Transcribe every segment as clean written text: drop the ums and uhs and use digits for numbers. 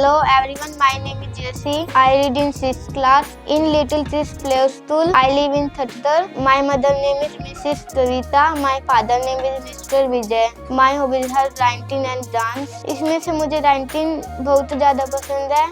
Hello everyone, my name is Jessie. I read in 6th class in Little Trees Play School. I live in Thattar. My mother name is Mrs. Kavita. My father name is Mr. Vijay. My hobbies are writing and dance. इसमें से मुझे writing बहुत ज़्यादा पसंद है.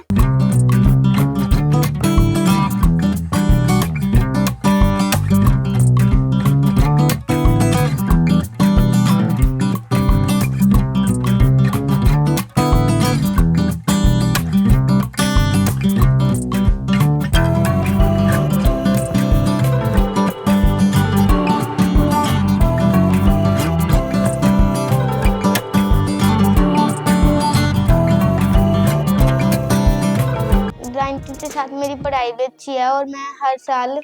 Drawing के साथ मेरी पढ़ाई भी अच्छी है और मैं हर साल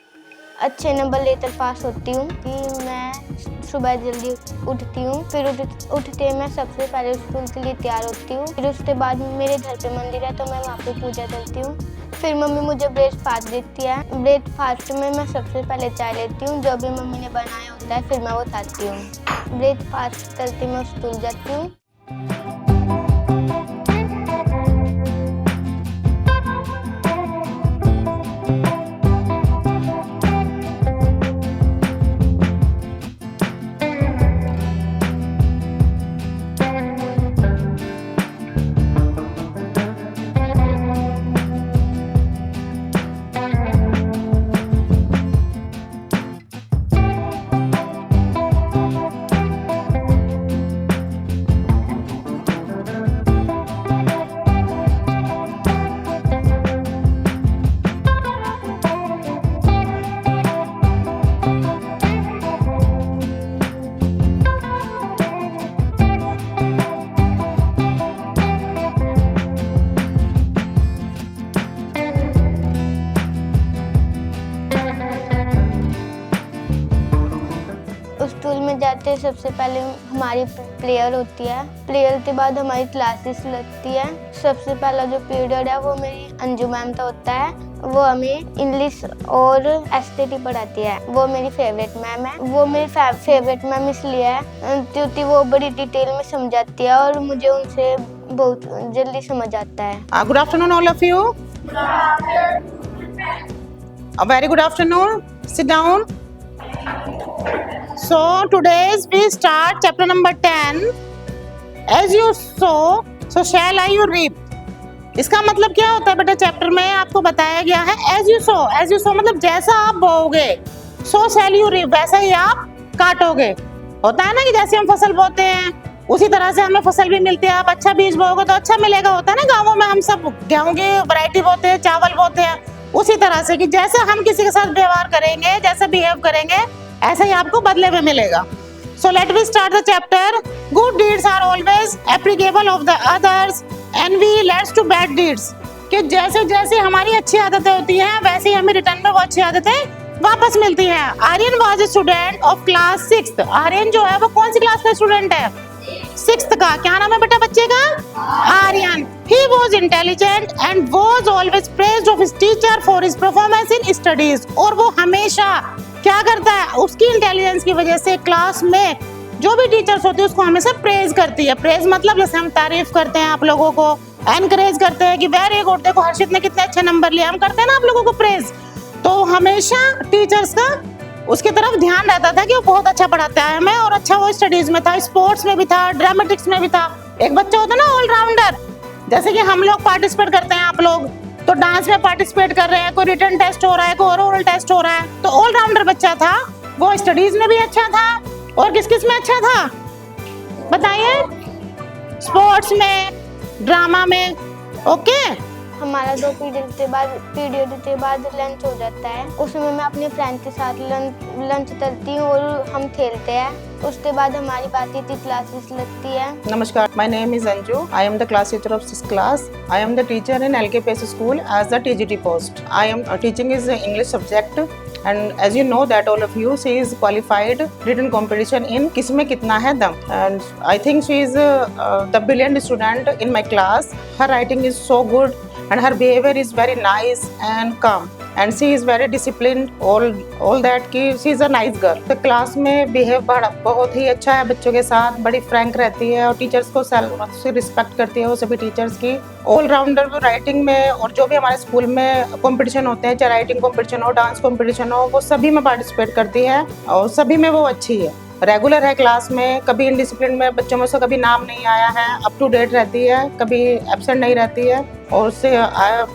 अच्छे नंबर लेकर पास होती हूँ. कि मैं सुबह जल्दी उठती हूँ, फिर उठते मैं सबसे पहले स्कूल के लिए तैयार होती हूँ. फिर उसके बाद मेरे घर पे मंदिर है तो मैं वहाँ पे पूजा करती हूँ. फिर मम्मी मुझे ब्रेकफास्ट देती है. ब्रेकफास्ट में मैं सबसे पहले चाय लेती हूँ. जो भी मम्मी ने बनाया होता है फिर मैं वो खाती हूँ. ब्रेकफास्ट करके मैं स्कूल जाती हूँ. स्कूल में जाते सबसे पहले हमारी प्रेयर होती है. प्रेयर के बाद हमारी क्लासेस लगती है. सबसे पहला जो पीरियड है वो मेरी अंजू मैम का होता है. वो हमें इंग्लिश और एसटीटी पढ़ाती है. वो मेरी फेवरेट मैम है. वो मेरी फेवरेट मैम इसलिए है क्योंकि वो बड़ी डिटेल में समझाती है और मुझे उनसे बहुत जल्दी समझ आता है. Good afternoon all of you. A very good afternoon. Sit down. So today we start chapter number 10. As you sow, so shall I you reap. इसका मतलब क्या होता है बेटा? चैप्टर में आपको बताया गया है as you sow. As you sow मतलब जैसा आप बोओगे, so shall you reap, वैसा ही आप काटोगे. होता है ना कि जैसे हम फसल बोते हैं उसी तरह से हमें फसल भी मिलती है. आप अच्छा बीज बोओगे तो अच्छा मिलेगा. होता है ना गाँवों में हम सब गेहूं की वैरायटी बोते हैं, चावल बोते हैं. उसी तरह से कि जैसा हम किसी के साथ व्यवहार करेंगे, जैसा बिहेव करेंगे, ऐसा ही आपको बदले में मिलेगा. So let me start the chapter. Good deeds are always applicable of the others and we leads to bad deeds. कि जैसे जैसे हमारी अच्छी आदतें होती हैं वैसे ही हमें रिटर्न में वो अच्छी आदतें वापस मिलती हैं. Aryan was a student of class 6th. Aryan जो है वो कौन सी क्लास का स्टूडेंट है? 6th का. क्या नाम है बेटा बच्चे का? Aryan. He was intelligent and was always praised of his teacher for his performance in studies. और वो हमेशा क्या करता है? उसकी इंटेलिजेंस की वजह से क्लास में जो भी टीचर्स होती है उसको हमेशा प्रेज करती है. प्रेज मतलब जैसे हम तारीफ करते हैं आप लोगों को, एनकरेज करते हैं कि वेरी गुड, देखो हर्षित ने कितने अच्छे नंबर लिए. हम करते हैं ना आप लोगों को प्रेज. तो हमेशा टीचर्स का उसकी तरफ ध्यान रहता था कि वो बहुत अच्छा पढ़ाता है हमें. और अच्छा वो स्टडीज में था, स्पोर्ट्स में भी था, ड्रामेटिक्स में भी था. एक बच्चा होता है ना ऑलराउंडर. जैसे कि हम लोग पार्टिसिपेट करते हैं, आप लोग तो डांस में पार्टिसिपेट कर रहे हैं, कोई रिटन टेस्ट हो रहा है, कोई ओरल टेस्ट हो रहा है. तो ऑलराउंडर बच्चा था वो. स्टडीज में भी अच्छा था. और किस किस में अच्छा था बताइए? स्पोर्ट्स में, ड्रामा में. ओके. हमारा 2 पीरियड के बाद लंच हो जाता है. उसमें मैं अपने फ्रेंड के साथ लंच करती हूँ और हम खेलते हैं. उसके बाद हमारी बाकी की क्लासेस लगती है. नमस्कार, my name is Anju. I am the class teacher of 6th class. I am the teacher in LKPS school as the TGT post. I am teaching is English subject. And as you know that all of you, she is qualified written competition in किसमें कितना है दम. And I think she is the brilliant student in my class. Her writing is so good and her behavior is very nice and calm. And she is very discipline, all that कि she is a nice girl. तो class में behave बहुत ही अच्छा है बच्चों के साथ, बड़ी फ्रैंक रहती है और टीचर्स को से रिस्पेक्ट करती है वो सभी टीचर्स की। ऑलराउंडर राइटिंग में और जो भी हमारे स्कूल में कंपटीशन होते हैं, चाहे राइटिंग कंपटीशन हो, डांस कंपटीशन हो, वो सभी में पार्टिसिपेट करती है और सभी में वो अच्छी है। रेगुलर है क्लास में, कभी इनडिसिप्लिन में बच्चों में से कभी नाम नहीं आया है, अप टू डेट रहती है, कभी एब्सेंट नहीं रहती है। और उससे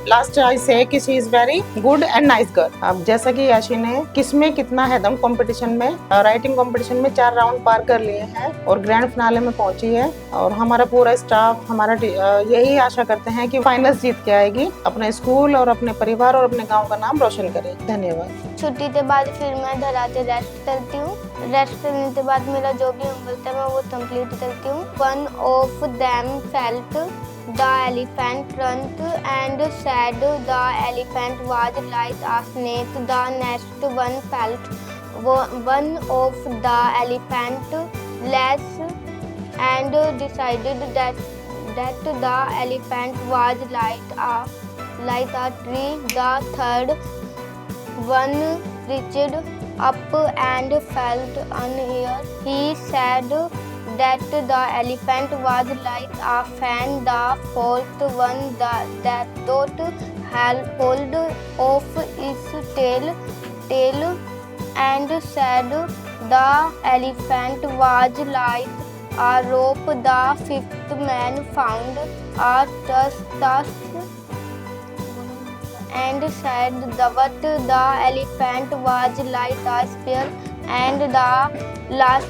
लास्ट आई से कि she is very good and nice girl. अब जैसा कि याशी ने किसमें कितना है दम कंपटीशन में, राइटिंग कंपटीशन में 4 राउंड पार कर लिए हैं और ग्रैंड फिनाले में पहुंची है। और हमारा पूरा स्टाफ हमारा यही आशा करते हैं कि फाइनल्स जीत के आएगी, अपने स्कूल और अपने परिवार और अपने गाँव का नाम रोशन करेगी। धन्यवाद। छुट्टी के बाद फिर मैं घर आते रेस्ट करती हूँ। रेस्ट करने के बाद मेरा जो भी होमवर्क है मैं वो कंप्लीट करती हूँ। One of them felt the elephant trunk and said the elephant was like a snake. The next one felt one of the elephant less and decided that the elephant was like a tree. The third one reached up and felt unear. He said that the elephant was like a fan. The fourth one that thought hold of its tail and said the elephant was like a rope. The fifth man found a tusk and said that the elephant was like a spear. And the last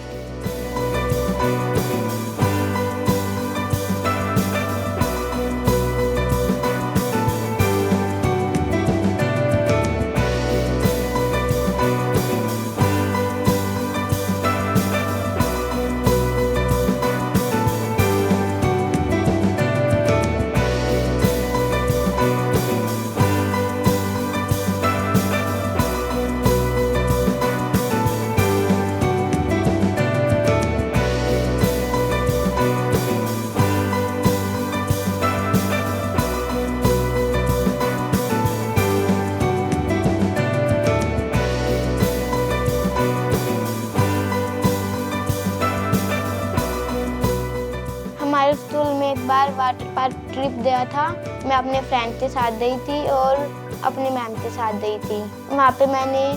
हमारे school में एक बार water park trip गया था। मैं अपने friend के साथ गई थी और अपने मैम के साथ गई थी। वहाँ पे मैंने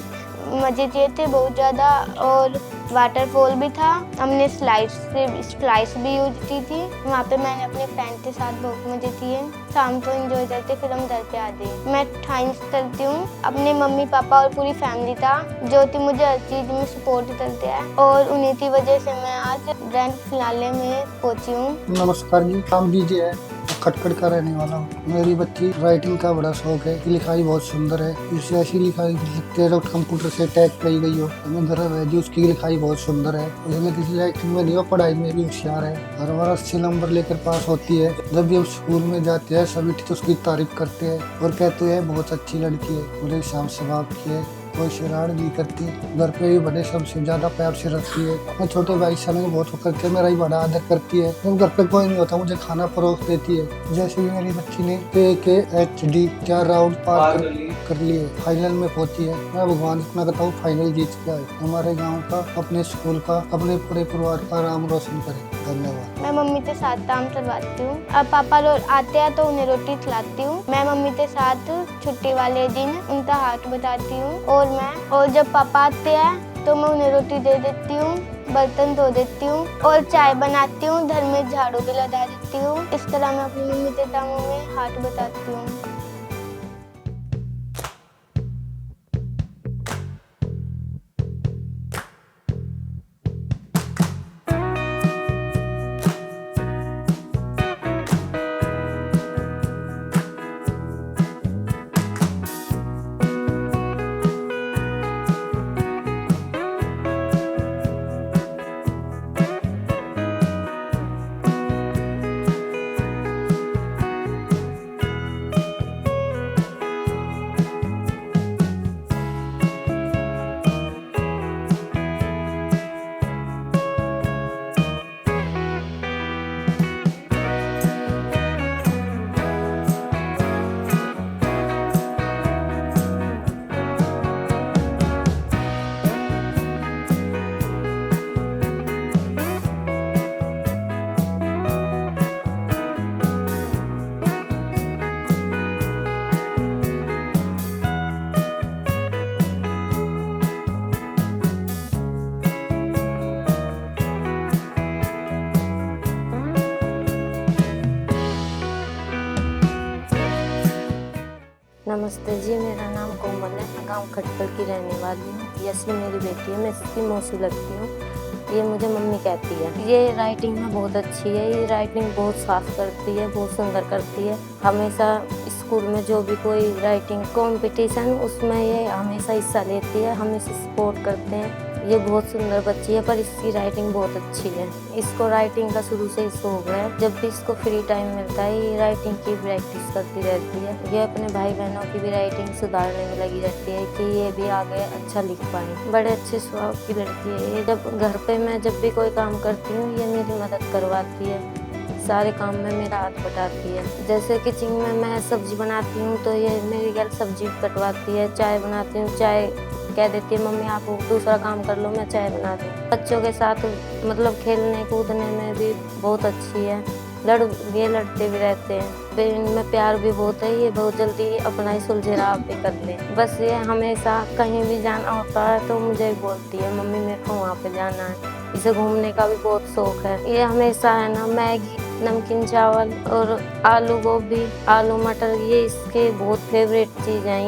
मज़े किए थे बहुत ज़्यादा और वाटरफॉल भी था। हमने स्लाइड्स भी यूज की थी। वहाँ पे मैंने अपने फ्रेंड के साथ बहुत मज़े किए। शाम को एंजॉय करते फिर हम घर पे आ गए। मैं थैंक्स करती हूँ अपने मम्मी पापा और पूरी फैमिली का जो कि मुझे हर चीज़ में सपोर्ट करते हैं और उन्हीं की वजह से मैं आज ग्रैंड फिनाले में पहुँची हूँ। नमस्कार जी, नाम डीजे है, खटखट का रहने वाला हूँ। मेरी बच्ची राइटिंग का बड़ा शौक है, लिखाई बहुत सुंदर है। इसे ऐसी लिखाई लिखते हैं कंप्यूटर से टाइप करी गई हो। गर्व है जी, उसकी लिखाई बहुत सुंदर है। उसमें किसी राइटिंग में नहीं हो, पढ़ाई में भी होशियार है। हर बार अच्छे नंबर लेकर पास होती है। जब भी हम स्कूल में जाते हैं सभी टीचर उसकी तारीफ करते हैं और कहते हैं बहुत अच्छी लड़की है, बड़े शाम स्वभाव की है, कोई शरारत नहीं करती, घर पे भी बड़े सबसे ज्यादा प्यार से रखती है। मैं छोटे भाई सालों को बहुत करके मेरा ही बड़ा आदर करती है। जब घर पे कोई नहीं होता मुझे खाना परोस देती है। जैसे भी मेरी बच्ची ने KKHD 4 राउंड पार कर लिए, फाइनल में पहुंची है। मैं भगवान इतना कहता हूँ फाइनल जीत के आए, हमारे गाँव का, अपने स्कूल का, अपने पूरे परिवार का नाम रोशन करे। धन्यवाद। मैं मम्मी के साथ काम करवाती हूँ। अब पापा आते हैं तो उन्हें रोटी खिलाती हूँ। मैं मम्मी के साथ छुट्टी वाले दिन उनका हाथ बताती हूँ और जब पापा आते हैं तो मैं उन्हें रोटी दे देती हूँ, बर्तन धो देती हूँ और चाय बनाती हूँ, घर में झाड़ू भी लगा देती हूँ। इस तरह मैं अपनी मम्मी के कामों में हाथ बताती हूँ। जी, मेरा नाम कोमल है। मैं गांव खटकड़ की रहने वाली हूँ। यसी मेरी बेटी है, मैं इसकी मौसी लगती हूँ। ये मुझे मम्मी कहती है। ये राइटिंग में बहुत अच्छी है। ये राइटिंग बहुत साफ करती है, बहुत सुंदर करती है। हमेशा स्कूल में जो भी कोई राइटिंग कंपटीशन, उसमें ये हमेशा हिस्सा लेती है। हम इसे सपोर्ट करते हैं। ये बहुत सुंदर बच्ची है, पर इसकी राइटिंग बहुत अच्छी है। इसको राइटिंग का शुरू से ही शौक है। जब भी इसको फ्री टाइम मिलता है, ये राइटिंग की प्रैक्टिस करती रहती है। ये अपने भाई बहनों की भी राइटिंग सुधारने में लगी रहती है कि ये भी आगे अच्छा लिख पाए। बड़े अच्छे स्वभाव की लड़की है ये। जब घर पे मैं जब भी कोई काम करती हूँ, ये मेरी मदद करवाती है। सारे काम में मेरा हाथ बटाती है। जैसे किचन में मैं सब्जी बनाती हूँ तो ये मेरी गर्ल सब्जी कटवाती है। चाय बनाती हूँ, चाय कह देती है मम्मी आप दूसरा काम कर लो, मैं चाय बना दूँ। बच्चों के साथ मतलब खेलने कूदने में भी बहुत अच्छी है। ये लड़ते भी रहते हैं। फिर इनमें प्यार भी बहुत है। ये बहुत जल्दी अपना ही सुलझेरा भी कर ले। बस ये हमेशा कहीं भी जाना होता है तो मुझे भी बोलती है मम्मी मेरे को वहाँ पे जाना है। इसे घूमने का भी बहुत शौक है। ये हमेशा है ना मैगी, नमकीन चावल और आलू गोभी, आलू मटर, ये इसके बहुत फेवरेट चीज़ हैं।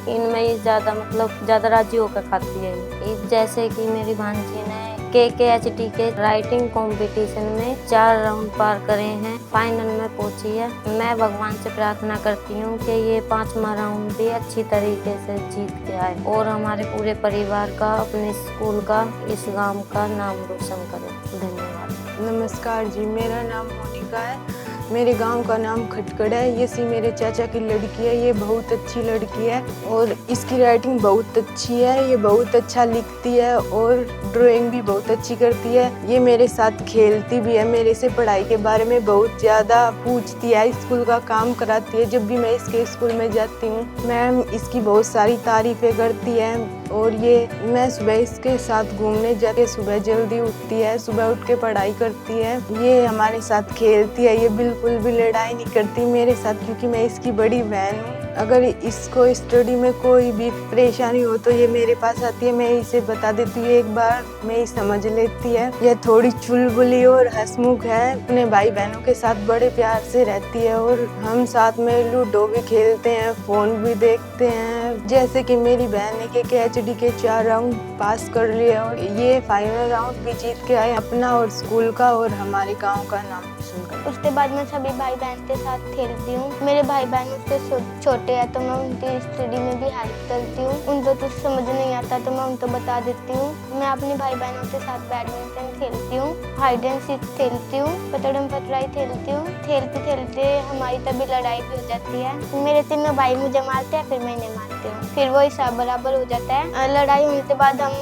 इनमें ये ज़्यादा राजी होकर खाती है। जैसे कि मेरी भांजी ने KKHT के राइटिंग कंपटीशन में 4 राउंड पार करे हैं, फाइनल में पहुंची है। मैं भगवान से प्रार्थना करती हूँ कि ये 5वां राउंड भी अच्छी तरीके से जीत के आए और हमारे पूरे परिवार का, अपने स्कूल का, इस गांव का नाम रोशन करे। धन्यवाद। नमस्कार जी, मेरा नाम मोनिका है। मेरे गांव का नाम खटकड़ है। ये सी मेरे चाचा की लड़की है। ये बहुत अच्छी लड़की है और इसकी राइटिंग बहुत अच्छी है। ये बहुत अच्छा लिखती है और ड्राइंग भी बहुत अच्छी करती है। ये मेरे साथ खेलती भी है। मेरे से पढ़ाई के बारे में बहुत ज़्यादा पूछती है। स्कूल का काम कराती है। जब भी मैं इसके स्कूल में जाती हूँ, मैम इसकी बहुत सारी तारीफ़ें करती है। और ये मैं सुबह इसके साथ घूमने जाके सुबह जल्दी उठती है, सुबह उठ के पढ़ाई करती है। ये हमारे साथ खेलती है। ये बिल्कुल भी लड़ाई नहीं करती मेरे साथ, क्योंकि मैं इसकी बड़ी बहन हूँ। अगर इसको स्टडी में कोई भी परेशानी हो तो ये मेरे पास आती है। मैं इसे बता देती हूँ, एक बार मैं ही समझ लेती है। यह थोड़ी चुलबुली और हंसमुख है। अपने भाई बहनों के साथ बड़े प्यार से रहती है और हम साथ में लूडो भी खेलते हैं, फोन भी देखते हैं। जैसे कि मेरी बहन ने KKHD के 4 राउंड पास कर लिए और ये फाइनल राउंड भी जीत के आए, अपना और स्कूल का और हमारे गाँव का नाम रोशन कर। उसके बाद मैं सभी भाई बहन के साथ खेलती हूँ। मेरे भाई बहन उससे छोटे हैं तो मैं उनकी स्टडी में भी हेल्प करती हूँ। उनको कुछ समझ नहीं आता तो मैं उनको बता देती हूँ। मैं अपने भाई बहनों के साथ बैडमिंटन खेलती हूँ, हाइड एंड सीक खेलती हूँ, पकड़म पकड़ाई खेलती हूँ। खेलते खेलते हमारी तभी लड़ाई भी हो जाती है। मेरे 3 भाई मुझे मारते हैं, फिर मैं इन्हें मारती हूँ, फिर वो हिसाब बराबर हो जाता है। लड़ाई होने के बाद हम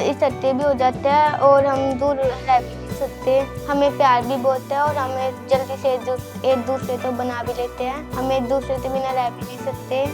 इकट्ठे भी हो जाते हैं और हम दूर रह भी नहीं सकते। हमें प्यार भी बहुत है और हमें जल्दी से एक दूसरे को बना भी लेते हैं। हम एक दूसरे के बिना रह भी नहीं सकते।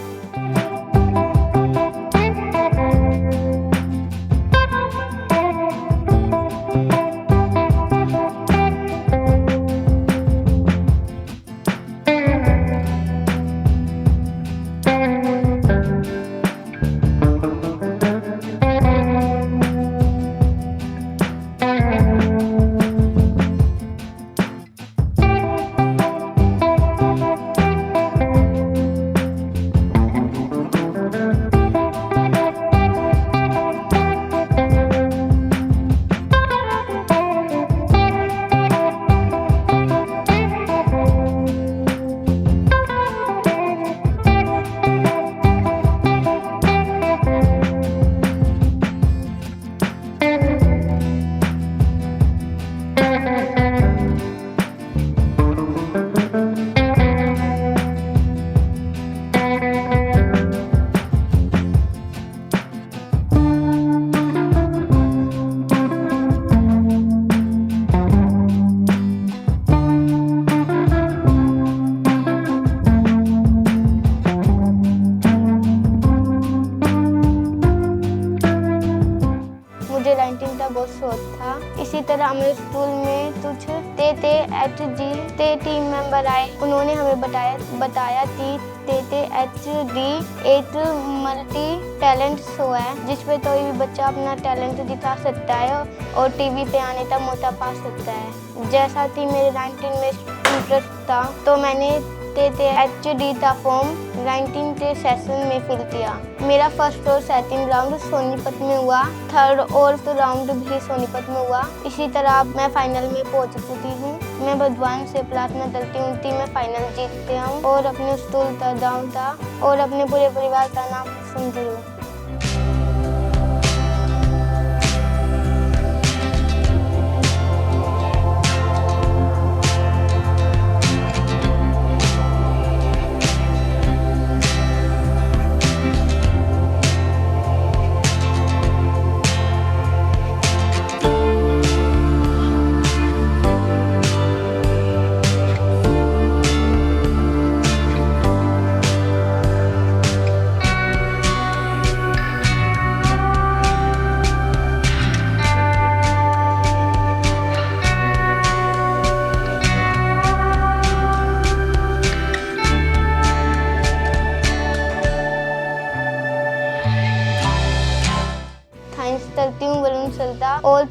मुझे राइटिंग का बहुत शौक था। इसी तरह हमारे स्कूल में कुछ TTHD टीम मेंबर आए। उन्होंने हमें बताया कि TTHD एक मल्टी टैलेंट शो है जिसपे कोई भी बच्चा अपना टैलेंट दिखा सकता है और टीवी पे आने का मौका पा सकता है। जैसा कि मेरे राइटिंग में इंटरेस्ट था तो मैंने TTHD का फॉर्म 19th सेशन में फिल किया। मेरा फर्स्ट और सेकंड राउंड सोनीपत में हुआ, थर्ड और राउंड भी सोनीपत में हुआ। इसी तरह मैं फाइनल में पहुंच चुकी हूँ। मैं भगवान से प्रार्थना करती हूँ कि मैं फाइनल जीतते आऊँ और अपने स्कूल का गाँव का और अपने पूरे परिवार का नाम रोशन करूँ। थैंक्स करती हूँ वरुण सर का और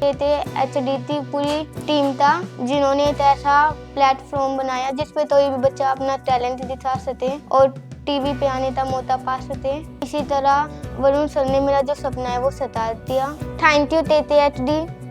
HDT पूरी टीम का, जिन्होंने एक ऐसा प्लेटफॉर्म बनाया जिस पे कोई भी बच्चा अपना टैलेंट दिखा सके और टीवी पे आने का मौका पा सके। इसी तरह वरुण सर ने मेरा जो सपना है वो सता दिया। Thank you TTHD।